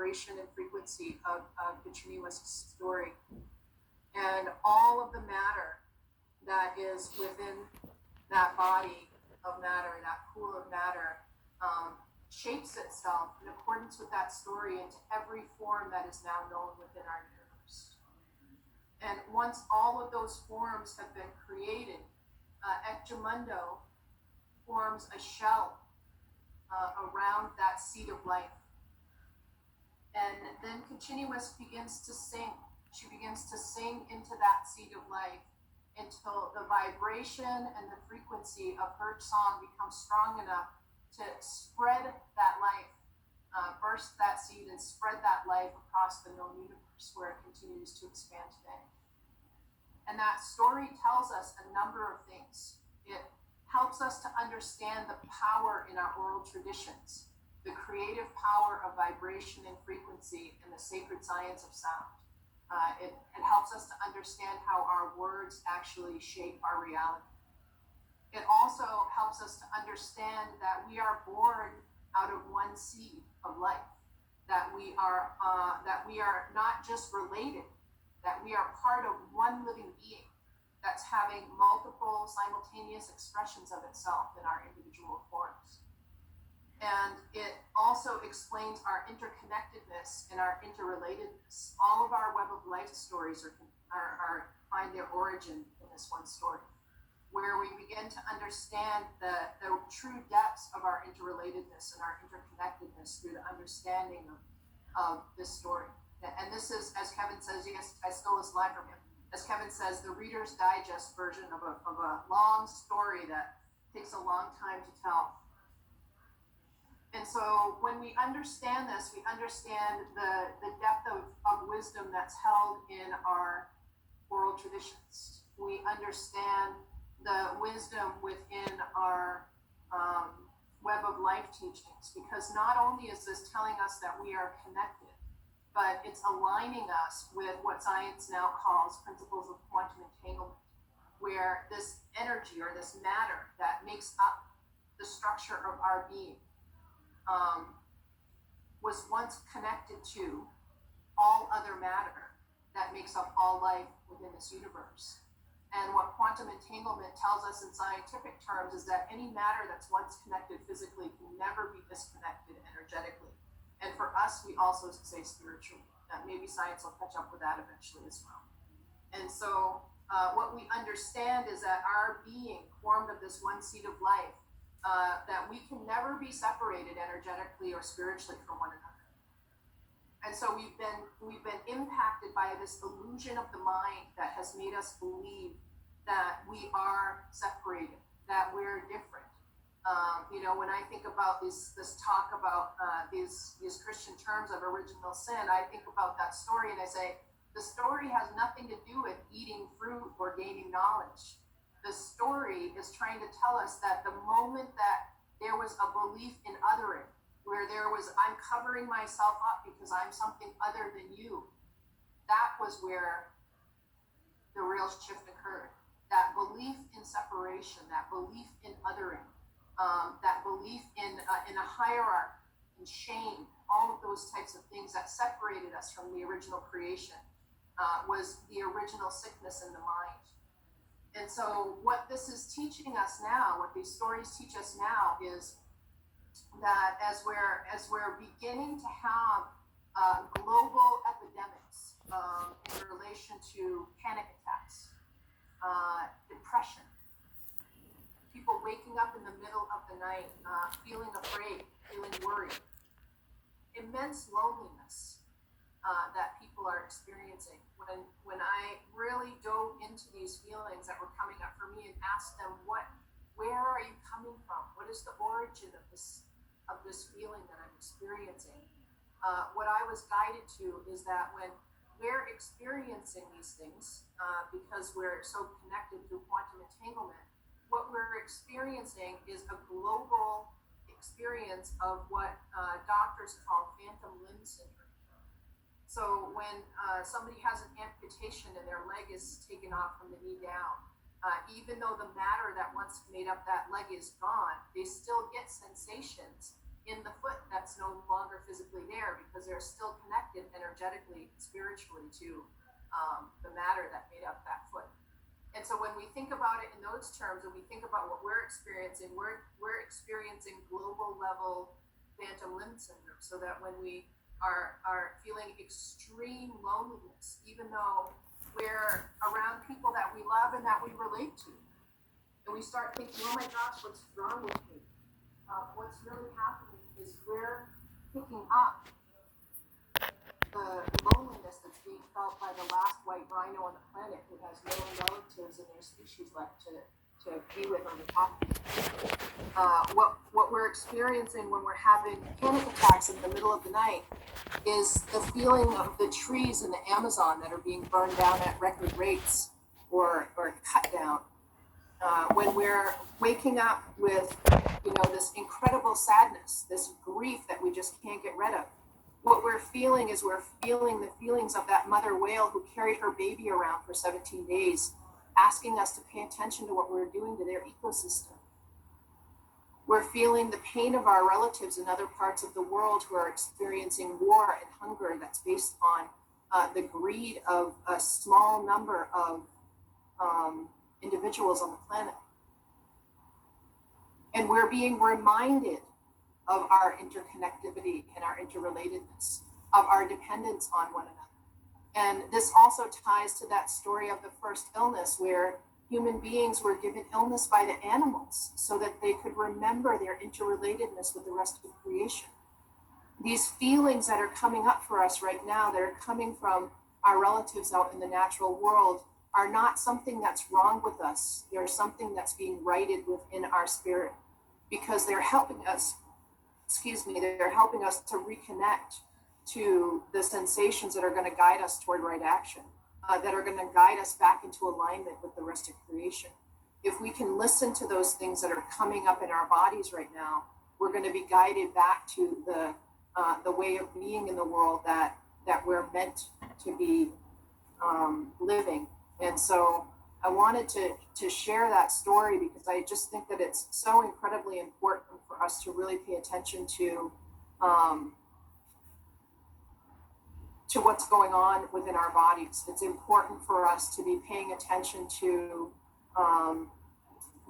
vibration and frequency of continuous story. And all of the matter that is within that body of matter, that pool of matter, shapes itself in accordance with that story into every form that is now known within our universe. And once all of those forms have been created, Ecumundo forms a shell around that seed of life. And then Continuous begins to sing. She begins to sing into that seed of life until the vibration and the frequency of her song becomes strong enough to spread that life, burst that seed and spread that life across the known universe where it continues to expand today. And that story tells us a number of things. It helps us to understand the power in our oral traditions, the creative power of vibration and frequency, and the sacred science of sound. It helps us to understand how our words actually shape our reality. It also helps us to understand that we are born out of one seed of life, that we are not just related, that we are part of one living being that's having multiple simultaneous expressions of itself in our individual forms. And it also explains our interconnectedness and our interrelatedness. All of our web of life stories find their origin in this one story, where we begin to understand the true depths of our interrelatedness and our interconnectedness through the understanding of this story. And this is, as Kevin says, yes, I stole this line from him. As Kevin says, the Reader's Digest version of a long story that takes a long time to tell. And so when we understand this, we understand the depth of wisdom that's held in our oral traditions. We understand the wisdom within our web of life teachings, because not only is this telling us that we are connected, but it's aligning us with what science now calls principles of quantum entanglement, where this energy or this matter that makes up the structure of our being was once connected to all other matter that makes up all life within this universe. And what quantum entanglement tells us in scientific terms is that any matter that's once connected physically can never be disconnected energetically. And for us, we also say spiritually. Maybe science will catch up with that eventually as well. And so what we understand is that our being formed of this one seed of life, that we can never be separated energetically or spiritually from one another. And so we've been impacted by this illusion of the mind that has made us believe that we are separated, that we're different. When I think about this talk about these Christian terms of original sin, I think about that story and I say, the story has nothing to do with eating fruit or gaining knowledge. The story is trying to tell us that the moment that there was a belief in othering, where there was, I'm covering myself up because I'm something other than you, that was where the real shift occurred. That belief in separation, that belief in othering, that belief in a hierarchy, in shame, all of those types of things that separated us from the original creation, was the original sickness in the mind. And so what this is teaching us now, what these stories teach us now, is that as we're beginning to have global epidemics in relation to panic attacks, depression, people waking up in the middle of the night, feeling afraid, feeling worried, immense loneliness that people are experiencing. When I really dove into these feelings that were coming up for me and asked them, where are you coming from? What is the origin of this feeling that I'm experiencing? What I was guided to is that when we're experiencing these things, because we're so connected through quantum entanglement, what we're experiencing is a global experience of what doctors call phantom limb syndrome. So when somebody has an amputation and their leg is taken off from the knee down, even though the matter that once made up that leg is gone, they still get sensations in the foot that's no longer physically there, because they're still connected energetically, spiritually to the matter that made up that foot. And so when we think about it in those terms, and we think about what we're experiencing, we're experiencing global level phantom limb syndrome. So that when we are feeling extreme loneliness, even though we're around people that we love and that we relate to, and we start thinking, oh my gosh, what's wrong with me? What's really happening is we're picking up the loneliness that's being felt by the last white rhino on the planet who has no relatives in their species left to be with or to talk to. What we're experiencing when we're having panic attacks in the middle of the night is the feeling of the trees in the Amazon that are being burned down at record rates or cut down. When we're waking up with, this incredible sadness, this grief that we just can't get rid of. What we're feeling is we're feeling the feelings of that mother whale who carried her baby around for 17 days, asking us to pay attention to what we're doing to their ecosystem. We're feeling the pain of our relatives in other parts of the world who are experiencing war and hunger that's based on the greed of a small number of individuals on the planet. And we're being reminded of our interconnectivity and our interrelatedness, of our dependence on one another. And this also ties to that story of the first illness, where human beings were given illness by the animals so that they could remember their interrelatedness with the rest of creation. These feelings that are coming up for us right now, that are coming from our relatives out in the natural world, are not something that's wrong with us. They're something that's being righted within our spirit, because they're helping us, they're helping us to reconnect to the sensations that are going to guide us toward right action, that are going to guide us back into alignment with the rest of creation. If we can listen to those things that are coming up in our bodies right now, we're going to be guided back to the way of being in the world that we're meant to be living. And so I wanted to share that story because I just think that it's so incredibly important for us to really pay attention to what's going on within our bodies. It's important for us to be paying attention to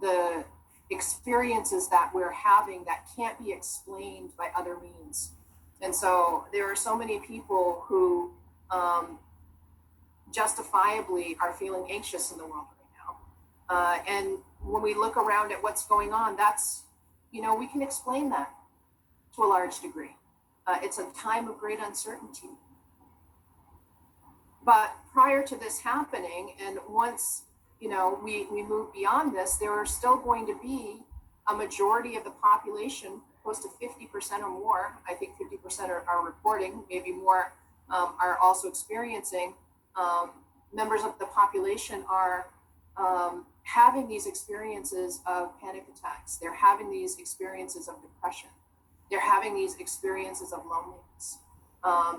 the experiences that we're having that can't be explained by other means. And so there are so many people who justifiably are feeling anxious in the world right now. And when we look around at what's going on, that's, we can explain that to a large degree. It's a time of great uncertainty. But prior to this happening, and once, we move beyond this, there are still going to be a majority of the population, close to 50% or more, I think 50% are reporting, maybe more are also experiencing, members of the population are having these experiences of panic attacks. They're having these experiences of depression. They're having these experiences of loneliness.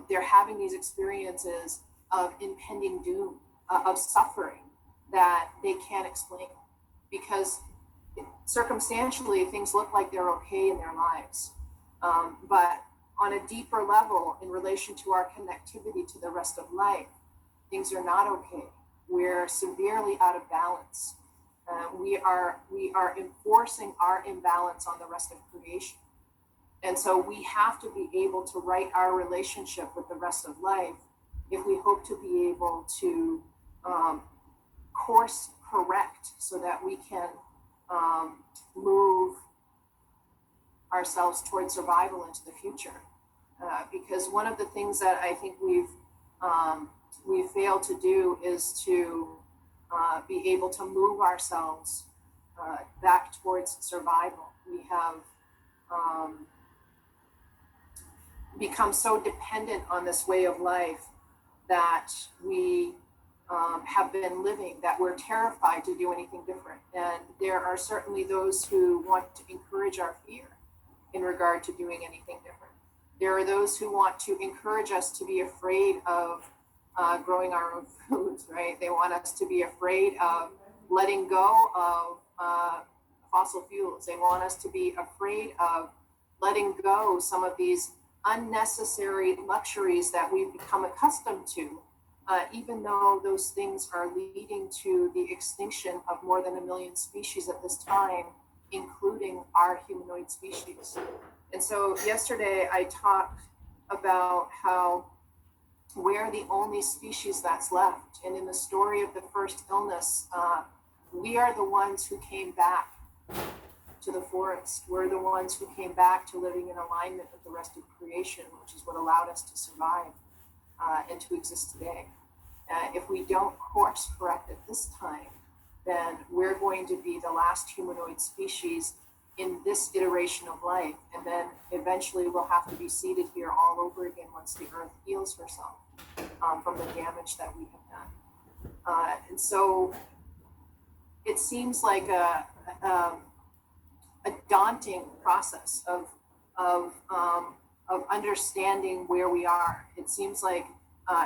They're having these experiences of impending doom, of suffering that they can't explain, because circumstantially things look like they're okay in their lives. But on a deeper level, in relation to our connectivity to the rest of life, things are not okay. We're severely out of balance. We are enforcing our imbalance on the rest of creation. And so we have to be able to right our relationship with the rest of life if we hope to be able to course correct so that we can move ourselves towards survival into the future. Because one of the things that I think we've failed to do is to be able to move ourselves back towards survival. We have become so dependent on this way of life that we have been living, that we're terrified to do anything different. And there are certainly those who want to encourage our fear in regard to doing anything different. There are those who want to encourage us to be afraid of growing our own foods, right? They want us to be afraid of letting go of fossil fuels. They want us to be afraid of letting go some of these unnecessary luxuries that we've become accustomed to, even though those things are leading to the extinction of more than 1 million species at this time, including our humanoid species. And so yesterday I talked about how we're the only species that's left. And in the story of the first illness, we are the ones who came back to the forest. We're the ones who came back to living in alignment with the rest of creation, which is what allowed us to survive and to exist today. If we don't course correct at this time, then we're going to be the last humanoid species in this iteration of life. And then eventually we'll have to be seated here all over again once the earth heals herself from the damage that we have done. And so it seems like a daunting process of understanding where we are. It seems like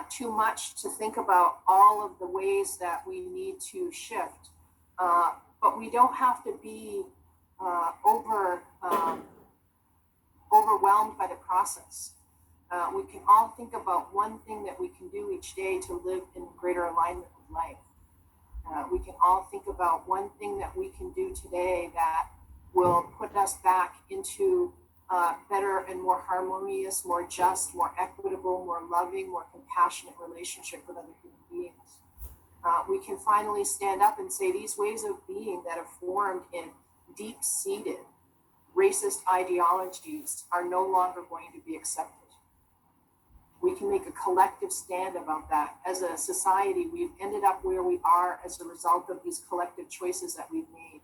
too much to think about all of the ways that we need to shift, but we don't have to be overwhelmed by the process. We can all think about one thing that we can do each day to live in greater alignment with life. We can all think about one thing that we can do today that will put us back into better and more harmonious, more just, more equitable, more loving, more compassionate relationship with other human beings. We can finally stand up and say these ways of being that are formed in deep-seated racist ideologies are no longer going to be accepted. We can make a collective stand about that. As a society, we've ended up where we are as a result of these collective choices that we've made,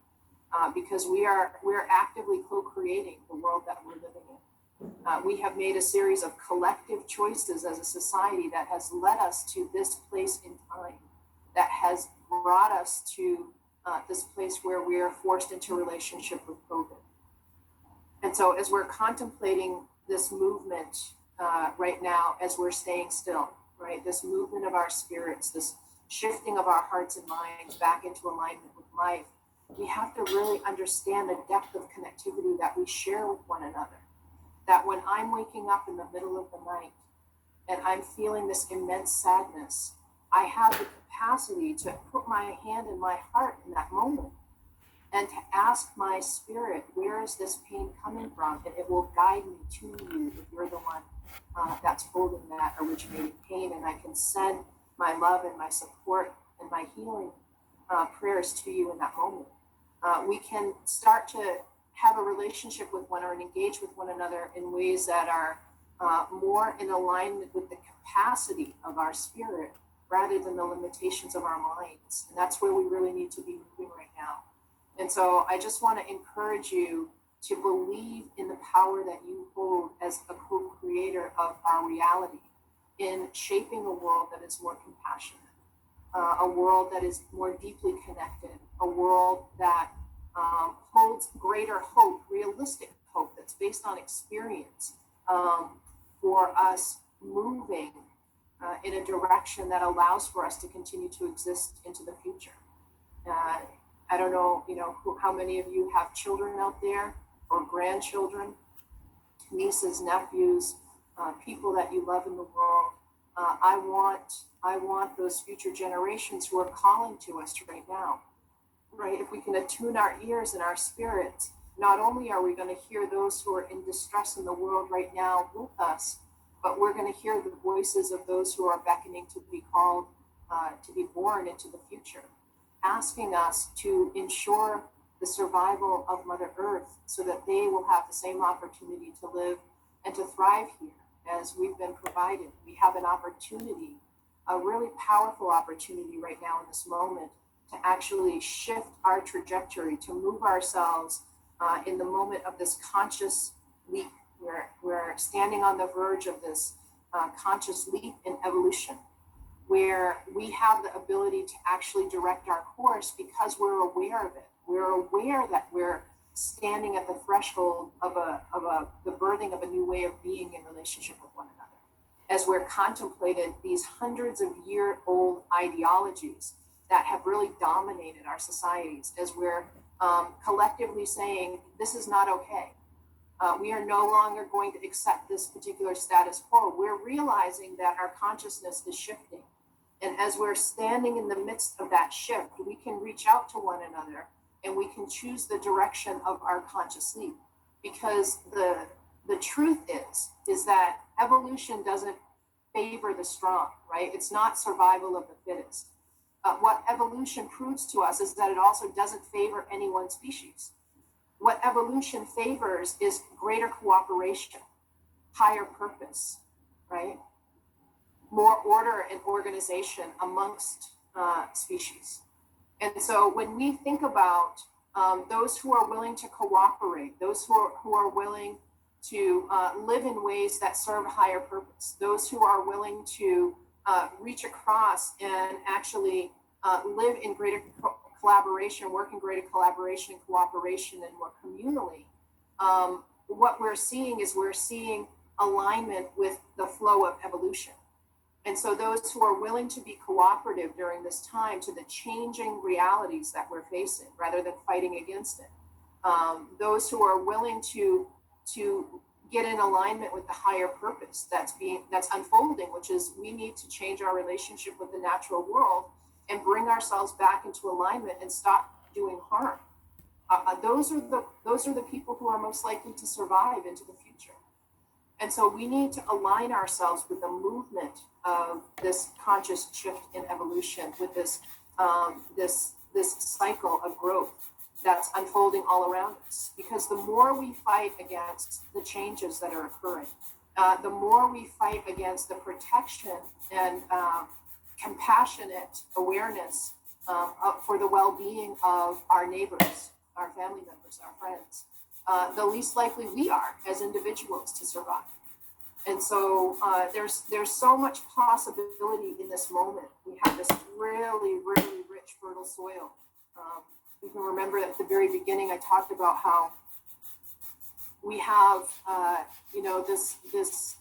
because we're actively co-creating the world that we're living in. We have made a series of collective choices as a society that has led us to this place in time, that has brought us to this place where we are forced into relationship with COVID. And so as we're contemplating this movement right now, as we're staying still, right, this movement of our spirits, this shifting of our hearts and minds back into alignment with life, we have to really understand the depth of connectivity that we share with one another. That when I'm waking up in the middle of the night and I'm feeling this immense sadness, I have the capacity to put my hand in my heart in that moment and to ask my spirit, where is this pain coming from? And it will guide me to you if you're the one that's holding that originating pain. And I can send my love and my support and my healing prayers to you in that moment. We can start to have a relationship with one or engage with one another in ways that are more in alignment with the capacity of our spirit rather than the limitations of our minds. And that's where we really need to be moving right now. And so I just want to encourage you to believe in the power that you hold as a co-creator of our reality in shaping a world that is more compassionate, a world that is more deeply connected, a world that holds greater hope, realistic hope that's based on experience, for us moving in a direction that allows for us to continue to exist into the future. I don't know, how many of you have children out there or grandchildren, nieces, nephews, people that you love in the world. I want those future generations who are calling to us right now, right? If we can attune our ears and our spirits, not only are we going to hear those who are in distress in the world right now with us, but we're going to hear the voices of those who are beckoning to be called, to be born into the future, asking us to ensure the survival of Mother Earth so that they will have the same opportunity to live and to thrive here as we've been provided. We have an opportunity, a really powerful opportunity right now in this moment to actually shift our trajectory, to move ourselves in the moment of this conscious leap. We're standing on the verge of this conscious leap in evolution, where we have the ability to actually direct our course because we're aware of it. We're aware that we're standing at the threshold of the birthing of a new way of being in relationship with one another. As we're contemplated these hundreds of year-old ideologies that have really dominated our societies, as we're collectively saying, this is not okay. We are no longer going to accept this particular status quo. We're realizing that our consciousness is shifting. And as we're standing in the midst of that shift, we can reach out to one another and we can choose the direction of our conscious leap. Because the truth is that evolution doesn't favor the strong, right? It's not survival of the fittest. What evolution proves to us is that it also doesn't favor any one species. What evolution favors is greater cooperation, higher purpose, right? More order and organization amongst species. And so when we think about those who are willing to cooperate, those who are willing to live in ways that serve a higher purpose, those who are willing to reach across and actually live in greater collaboration, work in greater collaboration and cooperation and more communally, what we're seeing is we're seeing alignment with the flow of evolution. And so those who are willing to be cooperative during this time to the changing realities that we're facing, rather than fighting against it, those who are willing to get in alignment with the higher purpose that's unfolding, which is we need to change our relationship with the natural world and bring ourselves back into alignment and stop doing harm. Those are the people who are most likely to survive into the future. And so we need to align ourselves with the movement of this conscious shift in evolution, with this cycle of growth that's unfolding all around us. Because the more we fight against the changes that are occurring, the more we fight against the protection and compassionate awareness for the well-being of our neighbors, our family members, our friends, the least likely we are as individuals to survive. And so there's so much possibility in this moment. We have this really, really rich, fertile soil. You can remember at the very beginning, I talked about how we have, this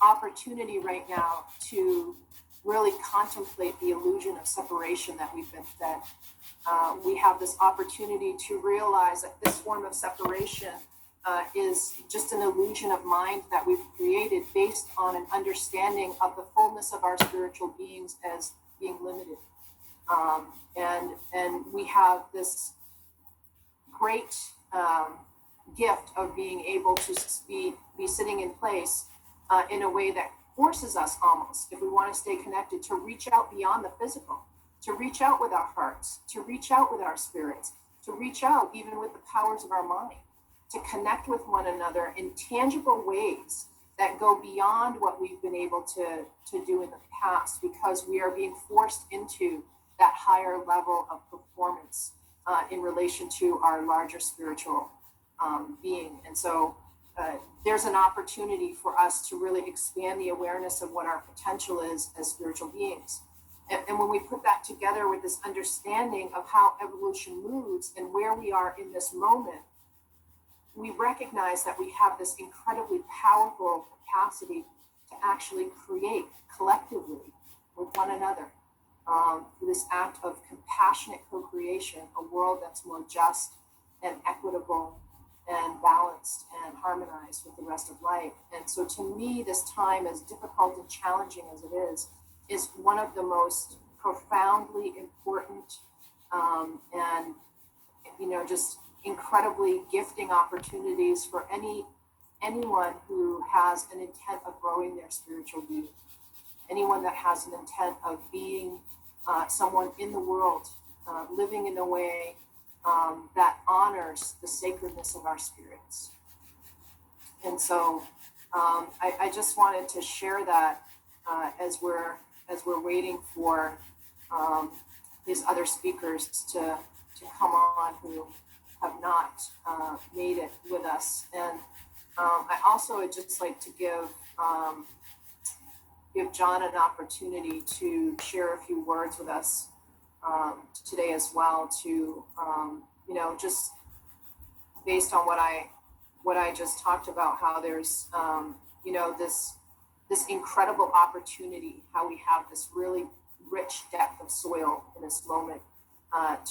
opportunity right now to really contemplate the illusion of separation that we've been fed. We have this opportunity to realize that this form of separation is just an illusion of mind that we've created based on an understanding of the fullness of our spiritual beings as being limited. And we have this great gift of being able to be sitting in place in a way that forces us almost, if we want to stay connected, to reach out beyond the physical, to reach out with our hearts, to reach out with our spirits, to reach out even with the powers of our mind, to connect with one another in tangible ways that go beyond what we've been able to do in the past, because we are being forced into that higher level of performance in relation to our larger spiritual being. And so there's an opportunity for us to really expand the awareness of what our potential is as spiritual beings. And when we put that together with this understanding of how evolution moves and where we are in this moment, we recognize that we have this incredibly powerful capacity to actually create collectively with one another, through this act of compassionate co-creation, a world that's more just and equitable and balanced and harmonized with the rest of life. And so to me, this time, as difficult and challenging as it is one of the most profoundly important and just incredibly gifting opportunities for anyone who has an intent of growing their spiritual being, anyone that has an intent of being someone in the world, living in a way that honors the sacredness of our spirits. And so I just wanted to share that as we're waiting for these other speakers to come on who have not made it with us. And I also would just like to give John an opportunity to share a few words with us today as well, to just based on what I just talked about, how there's this incredible opportunity, how we have this really rich depth of soil in this moment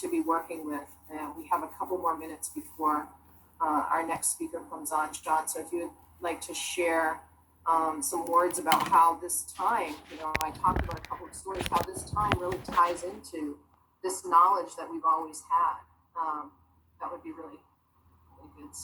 to be working with. And we have a couple more minutes before our next speaker comes on, Sean. So if you would like to share some words about how this time, I talked about a couple of stories, how this time really ties into this knowledge that we've always had. That would be really, really good.